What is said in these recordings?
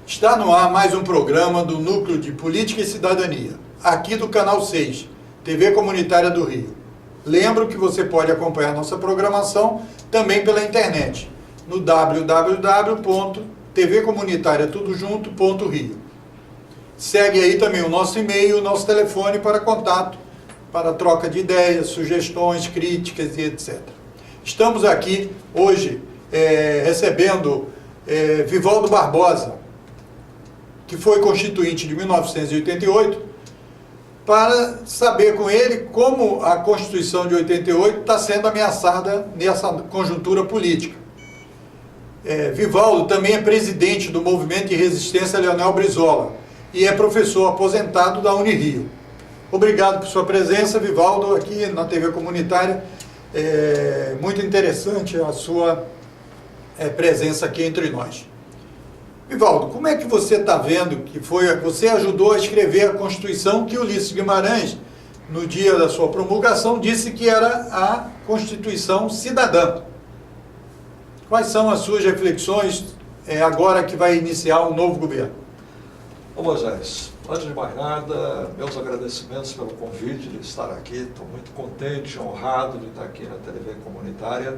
Está no ar mais um programa do Núcleo de Política e Cidadania, aqui do Canal 6, TV Comunitária do Rio. Lembro que você pode acompanhar nossa programação também pela internet, no www.tvcomunitariatudojunto.rio. Segue aí também o nosso e-mail e o nosso telefone para contato, para troca de ideias, sugestões, críticas e etc. Estamos aqui hoje recebendo Vivaldo Barbosa, que foi constituinte de 1988, para saber com ele como a Constituição de 88 está sendo ameaçada nessa conjuntura política. Vivaldo também é presidente do Movimento de Resistência Leonel Brizola e é professor aposentado da Unirio. Obrigado por sua presença, Vivaldo, aqui na TV Comunitária. Muito interessante a sua presença aqui entre nós. Vivaldo, como é que você está vendo que você ajudou a escrever a Constituição que Ulisses Guimarães, no dia da sua promulgação, disse que era a Constituição cidadã? Quais são as suas reflexões agora que vai iniciar um novo governo? Ô Moisés, antes de mais nada, meus agradecimentos pelo convite de estar aqui. Estou muito contente, honrado de estar aqui na TV Comunitária.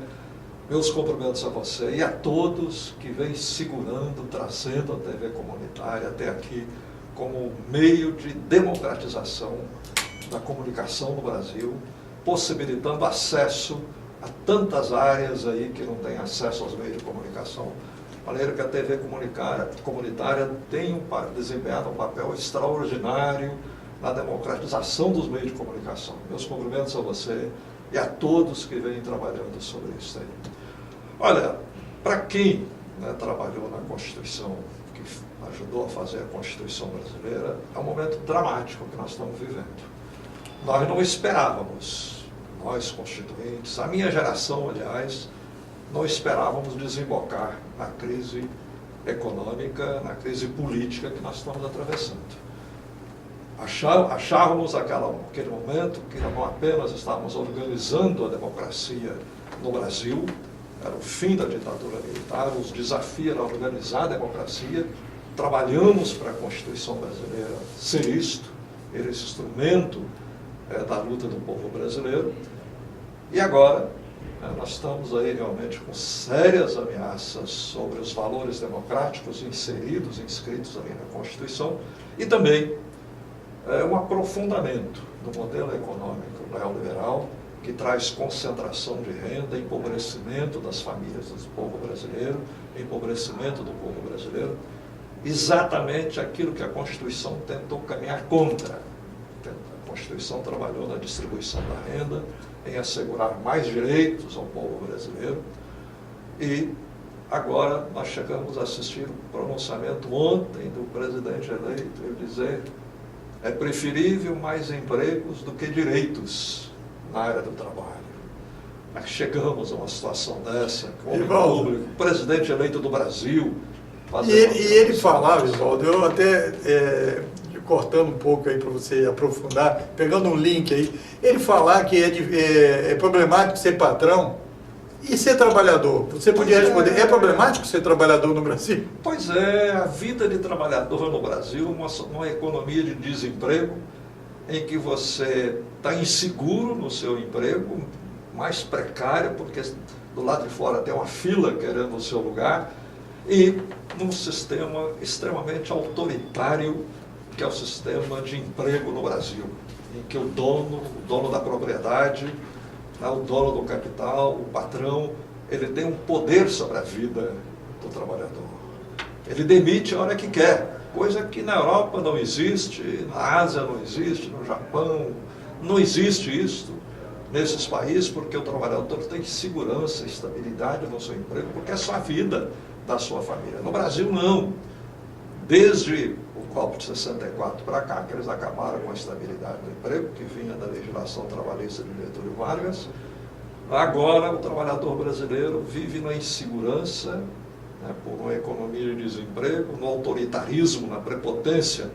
Meus cumprimentos a você e a todos que vêm segurando, trazendo a TV Comunitária até aqui como meio de democratização da comunicação no Brasil, possibilitando acesso a tantas áreas aí que não têm acesso aos meios de comunicação. De maneira que a TV Comunitária tem desempenhado um papel extraordinário na democratização dos meios de comunicação. Meus cumprimentos a você e a todos que vêm trabalhando sobre isso aí. Olha, para quem trabalhou na Constituição, que ajudou a fazer a Constituição brasileira, é um momento dramático que nós estamos vivendo. Nós não esperávamos, nós constituintes, a minha geração, aliás, não esperávamos desembocar na crise econômica, na crise política que nós estamos atravessando. Achávamos naquele momento que não apenas estávamos organizando a democracia no Brasil, era o fim da ditadura militar, os desafios eram organizar a democracia, trabalhamos para a Constituição brasileira ser isto, esse instrumento da luta do povo brasileiro, e agora nós estamos aí realmente com sérias ameaças sobre os valores democráticos inscritos ali na Constituição, e também um aprofundamento do modelo econômico neoliberal, que traz concentração de renda, empobrecimento das famílias do povo brasileiro, empobrecimento do povo brasileiro, exatamente aquilo que a Constituição tentou caminhar contra. A Constituição trabalhou na distribuição da renda, em assegurar mais direitos ao povo brasileiro, e agora nós chegamos a assistir um pronunciamento ontem do presidente eleito, ele dizer: é preferível mais empregos do que direitos na área do trabalho. Nós chegamos a uma situação dessa, com o público, o presidente eleito do Brasil. E ele falava, Vivaldo, eu até, cortando um pouco aí para você aprofundar, pegando um link aí, ele falar que é problemático ser patrão e ser trabalhador. Você podia responder, é problemático ser trabalhador no Brasil? Pois é, a vida de trabalhador no Brasil, uma economia de desemprego, em que você está inseguro no seu emprego, mais precário, porque do lado de fora tem uma fila querendo o seu lugar, e num sistema extremamente autoritário, que é o sistema de emprego no Brasil, em que o dono da propriedade, o dono do capital, o patrão, ele tem um poder sobre a vida do trabalhador. Ele demite a hora que quer, coisa que na Europa não existe, na Ásia não existe, no Japão não existe isso nesses países, porque o trabalhador tem segurança, estabilidade no seu emprego, porque é só a vida da sua família. No Brasil não. Desde o golpe de 64 para cá, que eles acabaram com a estabilidade do emprego, que vinha da legislação trabalhista de Getúlio Vargas, agora o trabalhador brasileiro vive na insegurança, por uma economia de desemprego, no autoritarismo, na prepotência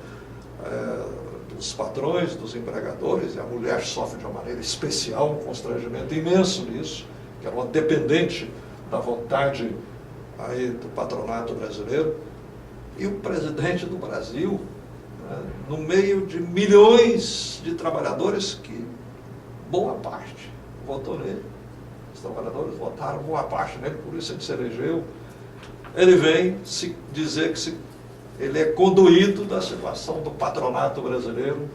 dos patrões, dos empregadores, e a mulher sofre de uma maneira especial, um constrangimento imenso nisso, que é uma dependente da vontade aí do patronato brasileiro. E o presidente do Brasil, né, no meio de milhões de trabalhadores que boa parte votou nele, os trabalhadores votaram boa parte nele, por isso ele se elegeu, ele vem se dizer que ele é conduído da situação do patronato brasileiro,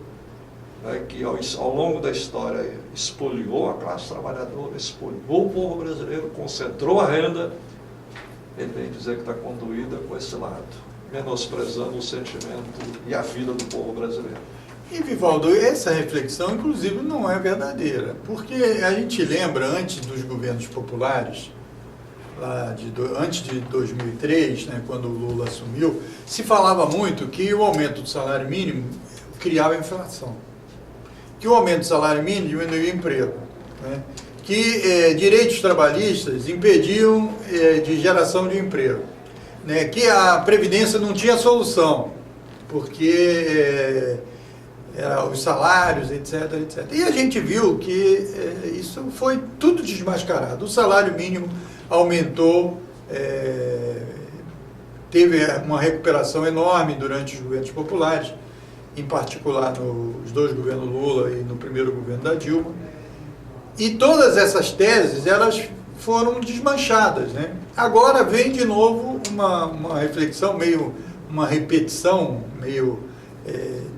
né, que ao longo da história espoliou a classe trabalhadora, espoliou o povo brasileiro, concentrou a renda. Ele vem dizer que está conduída com esse lado, menosprezando o sentimento e a vida do povo brasileiro. E, Vivaldo, essa reflexão, inclusive, não é verdadeira, porque a gente lembra, antes dos governos populares, antes de 2003, né, quando o Lula assumiu, se falava muito que o aumento do salário mínimo criava inflação, que o aumento do salário mínimo diminuía o emprego, né, que direitos trabalhistas impediam de geração de emprego, né, que a Previdência não tinha solução, porque os salários, etc, etc. E a gente viu que isso foi tudo desmascarado. O salário mínimo aumentou, teve uma recuperação enorme durante os governos populares, em particular nos dois governos Lula e no primeiro governo da Dilma. E todas essas teses, elas foram desmanchadas, né? Agora vem de novo uma reflexão, uma repetição meio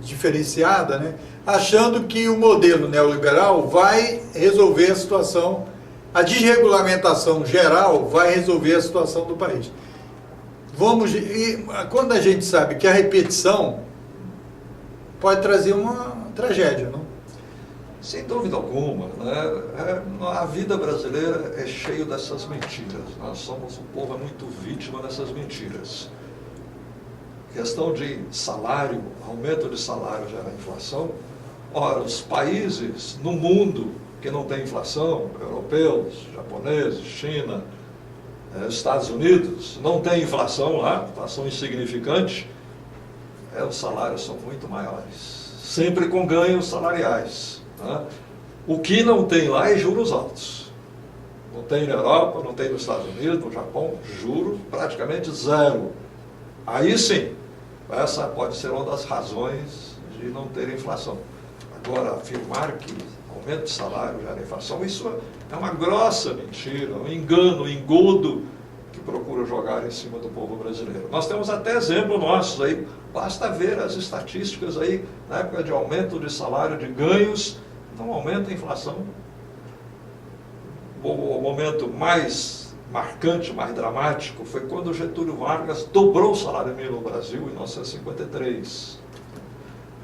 diferenciada, né? Achando que o modelo neoliberal vai resolver a situação, a desregulamentação geral vai resolver a situação do país. E quando a gente sabe que a repetição pode trazer uma tragédia, não? Sem dúvida alguma, né? A vida brasileira é cheia dessas mentiras. O povo é muito vítima dessas mentiras. Questão de salário, aumento de salário gera inflação. Ora, os países no mundo que não tem inflação, europeus, japoneses, China, Estados Unidos, não tem inflação lá, inflação insignificante, os salários são muito maiores, sempre com ganhos salariais, né? O que não tem lá é juros altos. Não tem na Europa, não tem nos Estados Unidos, no Japão, juro praticamente zero. Aí sim, essa pode ser uma das razões de não ter inflação. Agora, afirmar que aumento de salário gera inflação, isso é uma grossa mentira, um engano, um engodo que procura jogar em cima do povo brasileiro. Nós temos até exemplos nossos aí, basta ver as estatísticas aí, na época de aumento de salário, de ganhos, não aumenta a inflação. O momento mais marcante, mais dramático, foi quando Getúlio Vargas dobrou o salário mínimo no Brasil, em 1953.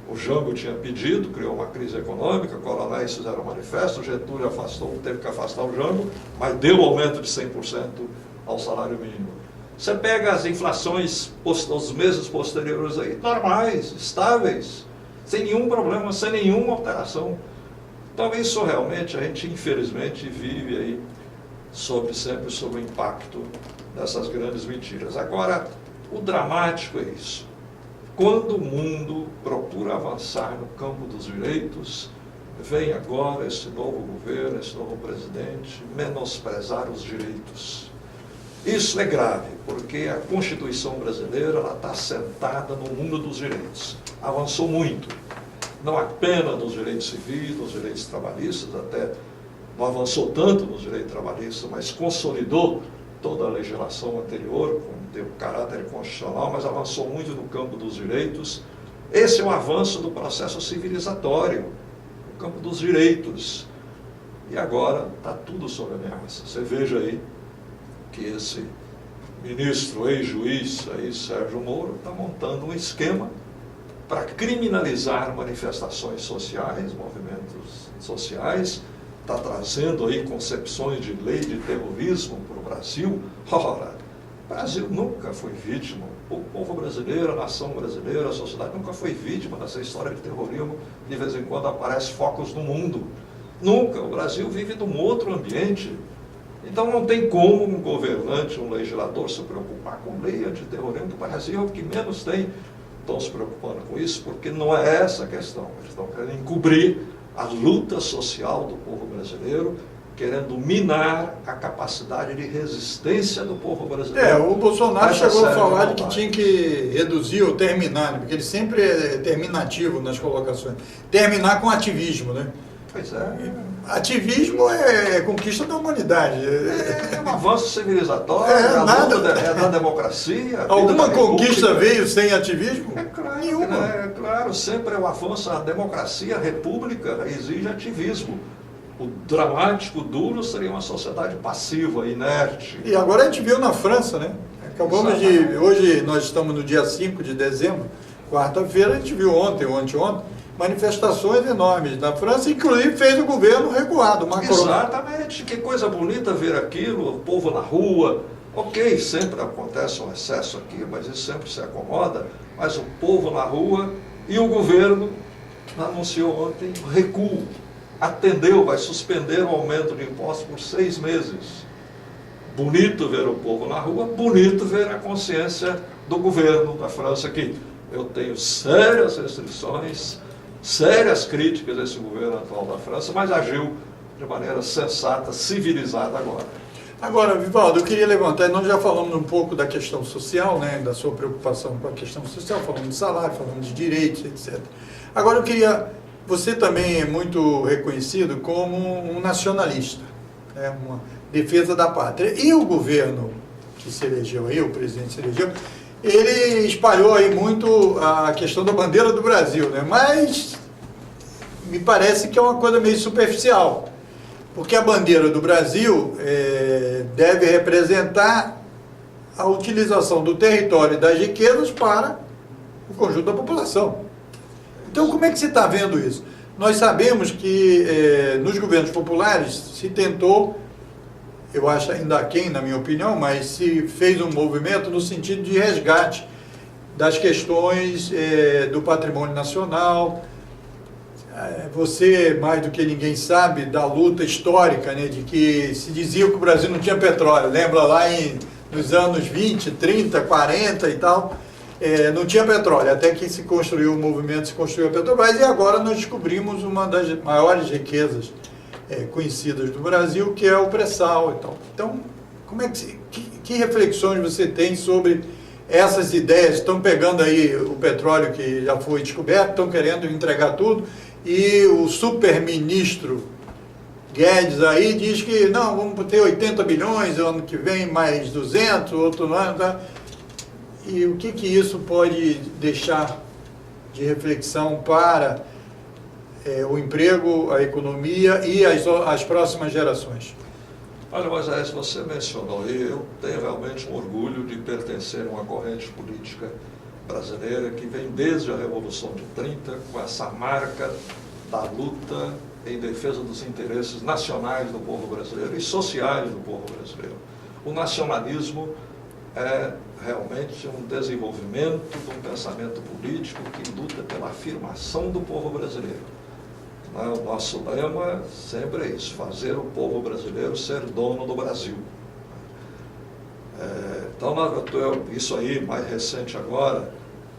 O Jango tinha pedido, criou uma crise econômica, coronéis fizeram um manifesto, Getúlio teve que afastar o Jango, mas deu um aumento de 100% ao salário mínimo. Você pega as inflações dos meses posteriores aí, normais, estáveis, sem nenhum problema, sem nenhuma alteração. Então isso realmente a gente infelizmente vive aí sempre sob o impacto dessas grandes mentiras. Agora, o dramático é isso. Quando o mundo procura avançar no campo dos direitos, vem agora esse novo governo, esse novo presidente, menosprezar os direitos. Isso é grave, porque a Constituição brasileira está assentada no mundo dos direitos. Avançou muito, não apenas nos direitos civis, nos direitos trabalhistas, até não avançou tanto nos direitos trabalhistas, mas consolidou toda a legislação anterior, com caráter constitucional, mas avançou muito no campo dos direitos. Esse é um avanço do processo civilizatório, no campo dos direitos. E agora está tudo sob ameaça. Você veja aí que esse ministro, ex-juiz, Sérgio Moro, está montando um esquema para criminalizar manifestações sociais, movimentos sociais, está trazendo aí concepções de lei de terrorismo para o Brasil. Ora, o Brasil nunca foi vítima, o povo brasileiro, a nação brasileira, a sociedade nunca foi vítima dessa história de terrorismo. De vez em quando aparecem focos no mundo. Nunca, o Brasil vive num outro ambiente. Então não tem como um governante, um legislador se preocupar com lei antiterrorismo, que o Brasil é o que menos tem. Estão se preocupando com isso, porque não é essa a questão. Eles estão querendo encobrir a luta social do povo brasileiro querendo minar a capacidade de resistência do povo brasileiro. O Bolsonaro chegou a falar de que globais. tinha que reduzir ou terminar, né? Porque ele sempre é terminativo nas colocações. Terminar com ativismo, né? Pois é. Ativismo é conquista da humanidade. É um avanço civilizatório, é da democracia. Alguma conquista veio sem ativismo? É claro, Nenhuma. É claro, sempre o avanço da democracia, a república exige ativismo. O dramático, duro, seria uma sociedade passiva, inerte. E agora a gente viu na França, né? Hoje nós estamos no dia 5 de dezembro, quarta-feira, a gente viu ontem ou anteontem, manifestações enormes na França, inclusive fez o governo recuado, Macron. Exatamente, que coisa bonita ver aquilo, o povo na rua. Ok, sempre acontece um excesso aqui, mas isso sempre se acomoda, mas o povo na rua e o governo anunciou ontem recuo. Atendeu, vai suspender o aumento de impostos por 6 meses. Bonito ver o povo na rua, bonito ver a consciência do governo da França aqui. Eu tenho sérias restrições, sérias críticas a esse governo atual da França, mas agiu de maneira sensata, civilizada agora. Agora, Vivaldo, eu queria levantar, nós já falamos um pouco da questão social, né, da sua preocupação com a questão social, falamos de salário, falamos de direitos, etc. Agora eu queria, você também é muito reconhecido como um nacionalista, né, uma defesa da pátria. E o governo que se elegeu aí, o presidente se elegeu, ele espalhou aí muito a questão da bandeira do Brasil, né, mas me parece que é uma coisa meio superficial. Porque a bandeira do Brasil deve representar a utilização do território e das riquezas para o conjunto da população. Então, como é que você está vendo isso? Nós sabemos que nos governos populares se tentou, eu acho ainda aquém, na minha opinião, mas se fez um movimento no sentido de resgate das questões do patrimônio nacional. Você, mais do que ninguém sabe, da luta histórica, né, de que se dizia que o Brasil não tinha petróleo. Lembra lá nos anos 20, 30, 40 e tal, não tinha petróleo, até que se construiu o movimento, se construiu a Petrobras, e agora nós descobrimos uma das maiores riquezas conhecidas do Brasil, que é o pré-sal e tal. Então, como é que reflexões você tem sobre essas ideias? Estão pegando aí o petróleo que já foi descoberto, estão querendo entregar tudo, e o super-ministro Guedes aí diz que não, vamos ter 80 bilhões, ano que vem mais 200, outro ano, tá? E o que isso pode deixar de reflexão para o emprego, a economia e as próximas gerações? Olha, Moisés, você mencionou aí, eu tenho realmente um orgulho de pertencer a uma corrente política brasileira que vem desde a Revolução de 30 com essa marca da luta em defesa dos interesses nacionais do povo brasileiro e sociais do povo brasileiro. O nacionalismo é realmente um desenvolvimento de um pensamento político que luta pela afirmação do povo brasileiro. O nosso lema sempre é isso, fazer o povo brasileiro ser dono do Brasil. Então, isso aí, mais recente agora,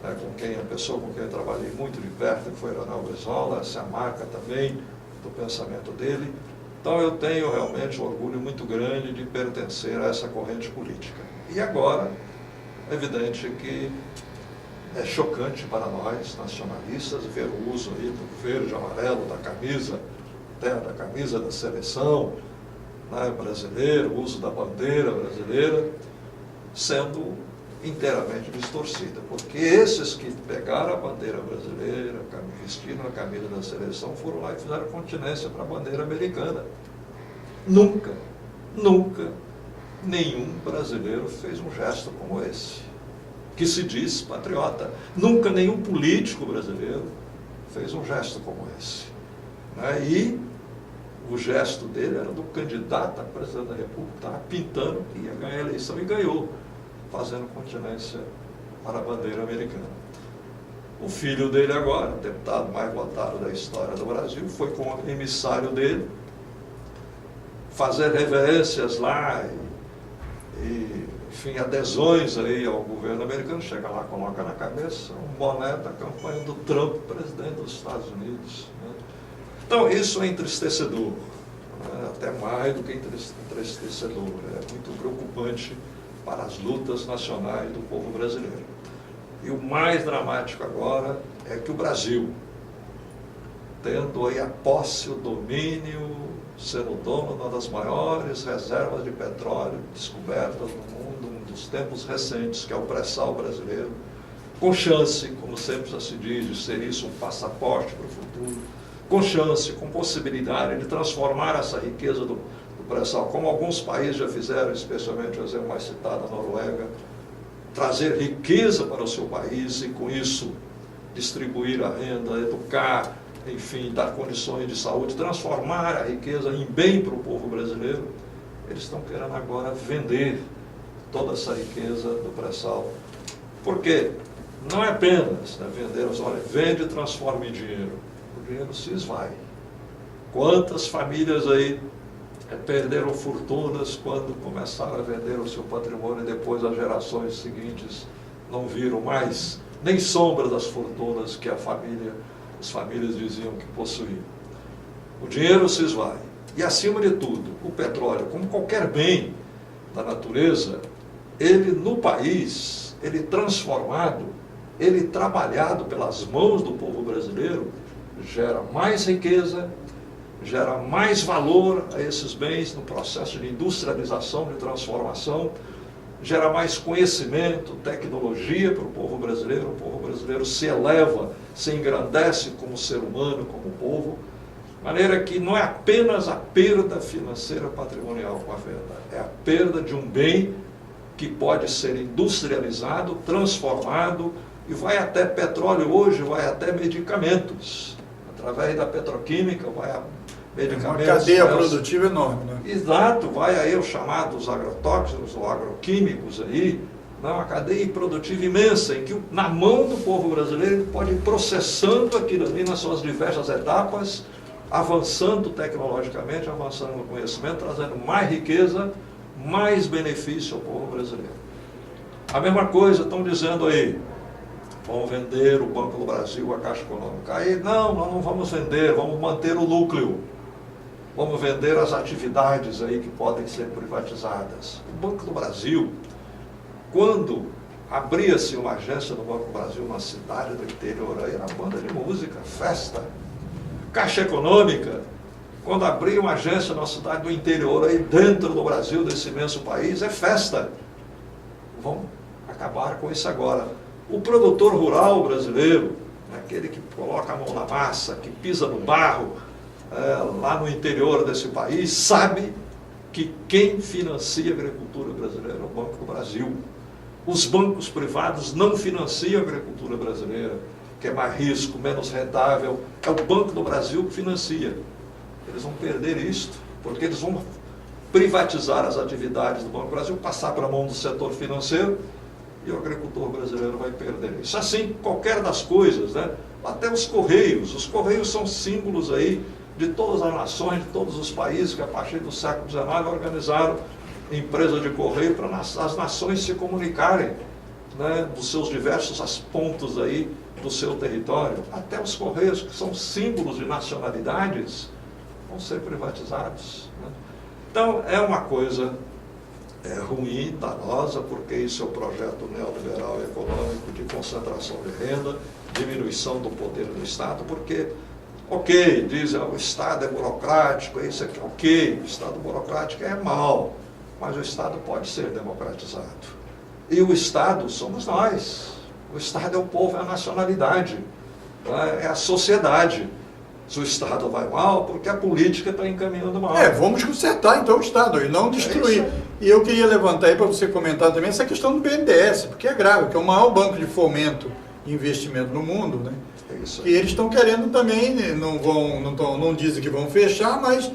a pessoa com quem eu trabalhei muito de perto, que foi Leonel Brizola, essa é a marca também do pensamento dele. Então, eu tenho realmente um orgulho muito grande de pertencer a essa corrente política. E agora, é evidente que é chocante para nós, nacionalistas, ver o uso aí do verde e amarelo da camisa, até da camisa da seleção, né, brasileira, o uso da bandeira brasileira, sendo inteiramente distorcida, porque esses que pegaram a bandeira brasileira, vestiram a camisa da seleção, foram lá e fizeram continência para a bandeira americana. Nunca nenhum brasileiro fez um gesto como esse, que se diz patriota. Nunca nenhum político brasileiro fez um gesto como esse. Né? E o gesto dele era do candidato a presidente da República, estava pintando que ia ganhar a eleição e ganhou, fazendo continência para a bandeira americana. O filho dele agora, o deputado mais votado da história do Brasil, foi com o emissário dele fazer reverências lá e enfim, adesões aí ao governo americano, chega lá, coloca na cabeça um boné da campanha do Trump, presidente dos Estados Unidos. Né? Então, isso é entristecedor. até mais do que entristecedor, é muito preocupante para as lutas nacionais do povo brasileiro. E o mais dramático agora é que o Brasil, tendo aí a posse, o domínio, sendo dono de uma das maiores reservas de petróleo descobertas no mundo, um dos tempos recentes, que é o pré-sal brasileiro, com chance, como sempre já se diz, de ser isso um passaporte para o futuro, com chance, com possibilidade de transformar essa riqueza do pré-sal, como alguns países já fizeram, especialmente o exemplo mais citado, a Noruega, trazer riqueza para o seu país e com isso distribuir a renda, educar, enfim, dar condições de saúde, transformar a riqueza em bem para o povo brasileiro. Eles estão querendo agora vender toda essa riqueza do pré-sal. Por quê? Não é apenas vender, olha, vende e transforma em dinheiro. O dinheiro se esvai. Quantas famílias aí perderam fortunas quando começaram a vender o seu patrimônio e depois as gerações seguintes não viram mais nem sombra das fortunas que as famílias diziam que possuíam. O dinheiro se esvai. E, acima de tudo, o petróleo, como qualquer bem da natureza, ele no país, ele transformado, ele trabalhado pelas mãos do povo brasileiro, gera mais riqueza, gera mais valor a esses bens no processo de industrialização, de transformação, gera mais conhecimento, tecnologia para o povo brasileiro se eleva, se engrandece como ser humano, como povo, de maneira que não é apenas a perda financeira patrimonial com a venda, é a perda de um bem que pode ser industrializado, transformado, e vai até petróleo hoje, vai até medicamentos, através da petroquímica, vai a medicamentos. Uma cadeia produtiva enorme, né? Exato, vai aí os chamados agrotóxicos ou agroquímicos aí, uma cadeia produtiva imensa, em que na mão do povo brasileiro ele pode ir processando aquilo ali nas suas diversas etapas, avançando tecnologicamente, avançando no conhecimento, trazendo mais riqueza, mais benefício ao povo brasileiro. A mesma coisa estão dizendo aí, vão vender o Banco do Brasil, a Caixa Econômica. Aí, não, nós não vamos vender, vamos manter o núcleo. Vamos vender as atividades aí que podem ser privatizadas. O Banco do Brasil, quando abria-se uma agência no Banco do Brasil, uma cidade do interior, aí era banda de música, festa. Caixa Econômica, quando abria uma agência numa cidade do interior, aí dentro do Brasil, desse imenso país, é festa. Vamos acabar com isso agora. O produtor rural brasileiro, aquele que coloca a mão na massa, que pisa no barro, lá no interior desse país, sabe que quem financia a agricultura brasileira é o Banco do Brasil. Os bancos privados não financiam a agricultura brasileira, que é mais risco, menos rentável. É o Banco do Brasil que financia. Eles vão perder isto, porque eles vão privatizar as atividades do Banco do Brasil, passar para a mão do setor financeiro, e o agricultor brasileiro vai perder isso. Assim, qualquer das coisas, até os Correios são símbolos aí de todas as nações, de todos os países que a partir do século XIX organizaram empresas de correio para as nações se comunicarem, dos seus diversos pontos aí do seu território. Até os Correios, que são símbolos de nacionalidades, vão ser privatizados. Então, é uma coisa ruim, danosa, porque isso é o projeto neoliberal econômico de concentração de renda, diminuição do poder do Estado, porque, ok, dizem, o Estado é burocrático, isso aqui, ok, o Estado burocrático é mal, mas o Estado pode ser democratizado. E o Estado somos nós, o Estado é o povo, é a nacionalidade, é a sociedade. Se o Estado vai mal, porque a política está encaminhando mal. Vamos consertar então o Estado e não destruir. E eu queria levantar aí para você comentar também essa questão do BNDES, porque é grave, que é o maior banco de fomento e investimento no mundo, né? E eles estão querendo também, não dizem que vão fechar, mas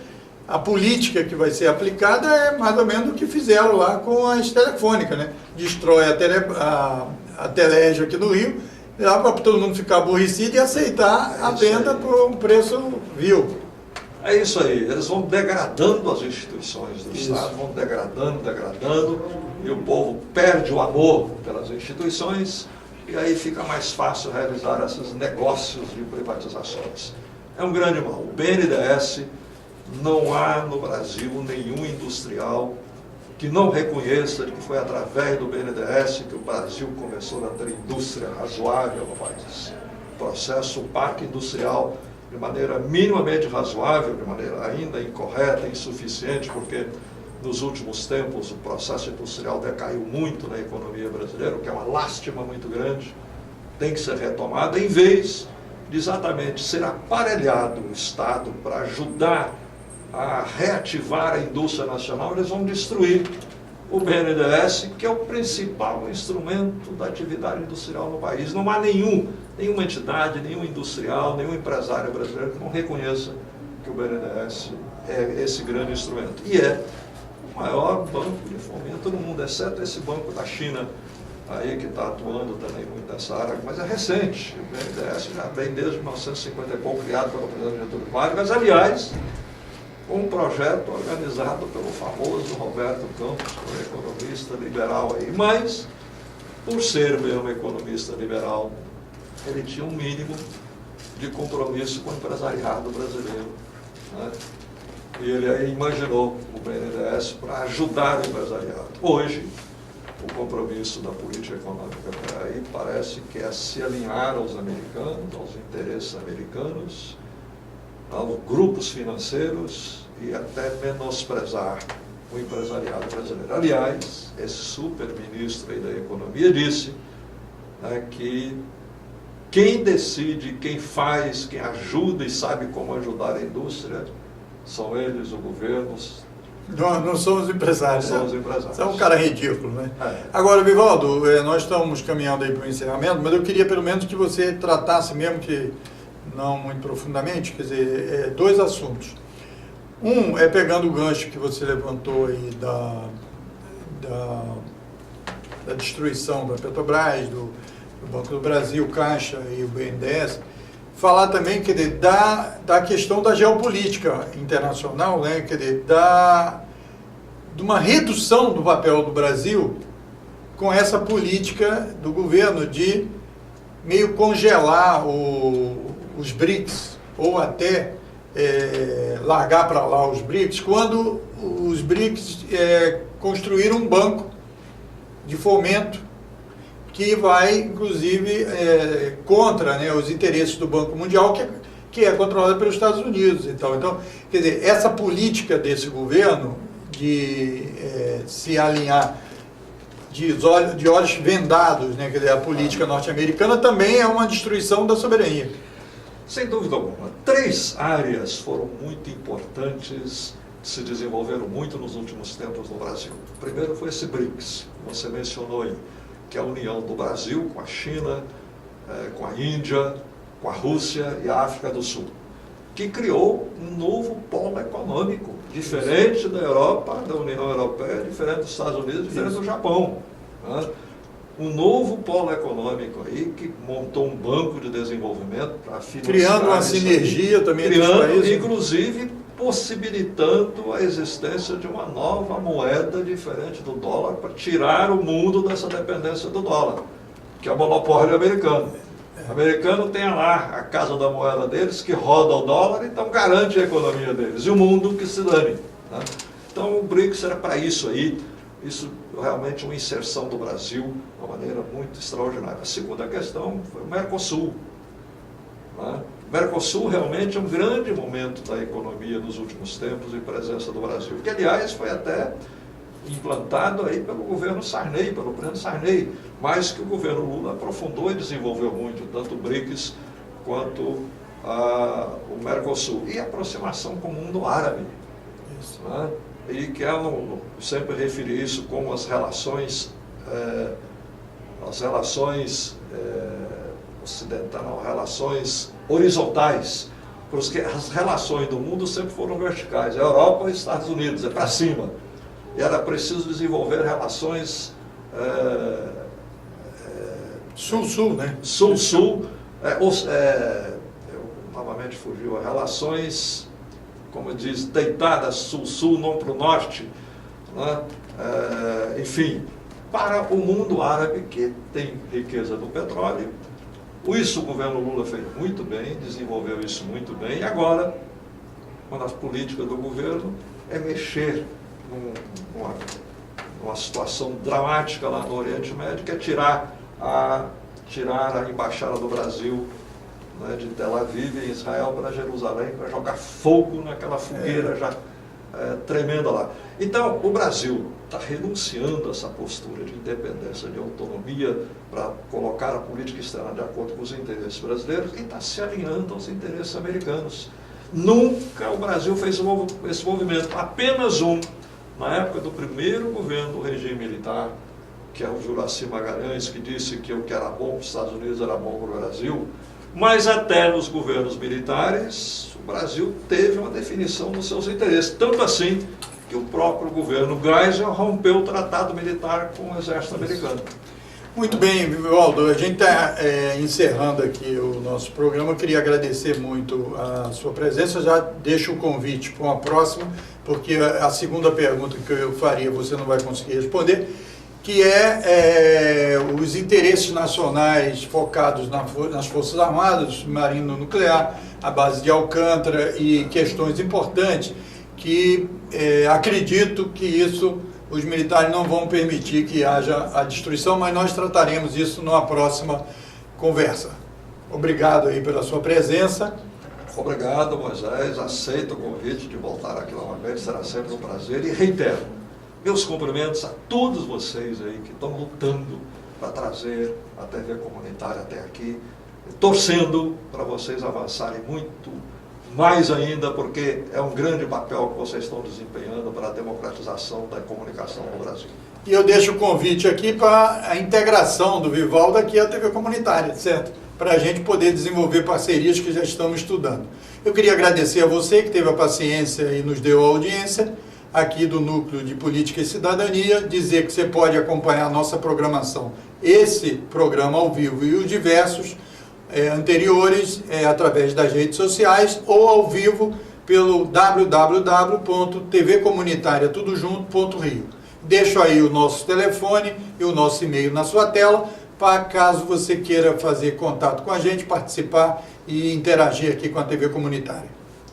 a política que vai ser aplicada é mais ou menos o que fizeram lá com as telefônicas, né? Destrói a Telégio aqui no Rio, dá para todo mundo ficar aborrecido e aceitar a venda por um preço vil. É isso aí, eles vão degradando as instituições do Estado, vão degradando, e o povo perde o amor pelas instituições, e aí fica mais fácil realizar esses negócios de privatizações. É um grande mal. O BNDES, não há no Brasil nenhum industrial que não reconheça que foi através do BNDES que o Brasil começou a ter indústria razoável no país. O parque industrial de maneira minimamente razoável, de maneira ainda incorreta, insuficiente, porque nos últimos tempos o processo industrial decaiu muito na economia brasileira, o que é uma lástima muito grande, tem que ser retomada, em vez de exatamente ser aparelhado o Estado para ajudar a reativar a indústria nacional, eles vão destruir o BNDES, que é o principal instrumento da atividade industrial no país. Não há nenhuma entidade, nenhum industrial, nenhum empresário brasileiro que não reconheça que o BNDES é esse grande instrumento. E é o maior banco de fomento no mundo, exceto esse banco da China, aí que está atuando também muito nessa área, mas é recente. O BNDES já vem desde 1950 e pouco, criado pelo presidente Getúlio Vargas, aliás, um projeto organizado pelo famoso Roberto Campos, um economista liberal aí, mas, por ser mesmo economista liberal, ele tinha um mínimo de compromisso com o empresariado brasileiro, né? E ele aí imaginou o BNDES para ajudar o empresariado. Hoje, o compromisso da política econômica aí parece que é se alinhar aos americanos, aos interesses americanos, aos grupos financeiros e até menosprezar o empresariado brasileiro. Aliás, esse super-ministro aí da Economia disse, né, que quem decide, quem faz, quem ajuda e sabe como ajudar a indústria são eles, o governo. Não somos empresários. Não somos empresários. Você é um cara ridículo, né? É. Agora, Vivaldo, nós estamos caminhando aí para o encerramento, mas eu queria pelo menos que você tratasse, mesmo que não muito profundamente, quer dizer, dois assuntos. Um é pegando o gancho que você levantou aí da destruição da Petrobras, do Banco do Brasil, Caixa e o BNDES, falar também, quer dizer, da questão da geopolítica internacional, né, quer dizer, de uma redução do papel do Brasil com essa política do governo de meio congelar os BRICS, ou até largar para lá os BRICS, quando os BRICS construíram um banco de fomento que vai, inclusive, contra, né, os interesses do Banco Mundial, que é controlado pelos Estados Unidos e tal. Então, quer dizer, essa política desse governo de se alinhar de olhos vendados, né, quer dizer, a política norte-americana também é uma destruição da soberania. Sem dúvida alguma. 3 áreas foram muito importantes, se desenvolveram muito nos últimos tempos no Brasil. O primeiro foi esse BRICS, você mencionou aí, que é a união do Brasil com a China, com a Índia, com a Rússia e a África do Sul, que criou um novo polo econômico, diferente da Europa, da União Europeia, diferente dos Estados Unidos, diferente do Japão, né? Um novo polo econômico aí, que montou um banco de desenvolvimento para financiar. Criando uma sinergia também entre os países. Inclusive, possibilitando a existência de uma nova moeda diferente do dólar para tirar o mundo dessa dependência do dólar, que é o monopólio americano. O americano tem lá a casa da moeda deles, que roda o dólar, então garante a economia deles, e o mundo que se dane, né? Então o BRICS era para isso aí, isso realmente uma inserção do Brasil de uma maneira muito extraordinária. A segunda questão foi o Mercosul, né? O Mercosul realmente é um grande momento da economia nos últimos tempos e presença do Brasil, que aliás foi até implantado aí pelo governo Sarney, pelo presidente Sarney, mas que o governo Lula aprofundou e desenvolveu muito, tanto o BRICS quanto o Mercosul. E a aproximação com o mundo árabe, né? E que eu sempre referi isso como as relações ocidentais, não, relações horizontais, porque as relações do mundo sempre foram verticais, a Europa e os Estados Unidos, é para cima. E era preciso desenvolver relações Sul-Sul, né? Sul-Sul, novamente fugiu, relações, como diz, deitadas Sul-Sul, não para o norte, né? Enfim, para o mundo árabe, que tem riqueza do petróleo. Isso o governo Lula fez muito bem, desenvolveu isso muito bem, e agora uma das políticas do governo é mexer numa situação dramática lá no Oriente Médio, que é tirar a embaixada do Brasil, né, de Tel Aviv, em Israel, para Jerusalém, para jogar fogo naquela fogueira já tremenda lá. Então, o Brasil está renunciando a essa postura de independência, de autonomia, para colocar a política externa de acordo com os interesses brasileiros, e está se alinhando aos interesses americanos. Nunca o Brasil fez esse movimento, apenas na época do primeiro governo do regime militar, que é o Juracy Magalhães, que disse que o que era bom para os Estados Unidos era bom para o Brasil, mas até nos governos militares, o Brasil teve uma definição dos seus interesses, tanto assim que o próprio governo Geisel rompeu o tratado militar com o exército americano. Muito bem, Vivaldo, a gente está encerrando aqui o nosso programa. Eu queria agradecer muito a sua presença, já deixo o convite para uma próxima, porque a segunda pergunta que eu faria você não vai conseguir responder, que é os interesses nacionais focados nas Forças Armadas, submarino nuclear, a base de Alcântara e questões importantes que acredito que isso os militares não vão permitir que haja a destruição, mas nós trataremos isso numa próxima conversa. Obrigado aí pela sua presença. Obrigado, Moisés. Aceito o convite de voltar aqui novamente, será sempre um prazer. E reitero, meus cumprimentos a todos vocês aí que estão lutando para trazer a TV comunitária até aqui, torcendo para vocês avançarem muito mais ainda, porque é um grande papel que vocês estão desempenhando para a democratização da comunicação no Brasil. E eu deixo o convite aqui para a integração do Vivaldo aqui à TV comunitária, certo? Para a gente poder desenvolver parcerias que já estamos estudando. Eu queria agradecer a você que teve a paciência e nos deu a audiência aqui do Núcleo de Política e Cidadania, dizer que você pode acompanhar a nossa programação, esse programa ao vivo e os diversos anteriores através das redes sociais ou ao vivo pelo www.tvcomunitariatudojunto.rio. Deixo aí o nosso telefone e o nosso e-mail na sua tela, para caso você queira fazer contato com a gente, participar e interagir aqui com a TV Comunitária.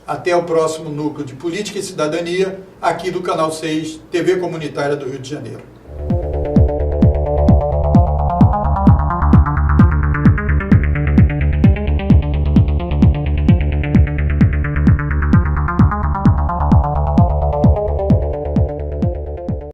Até o próximo Núcleo de Política e Cidadania, aqui do Canal 6, TV Comunitária do Rio de Janeiro.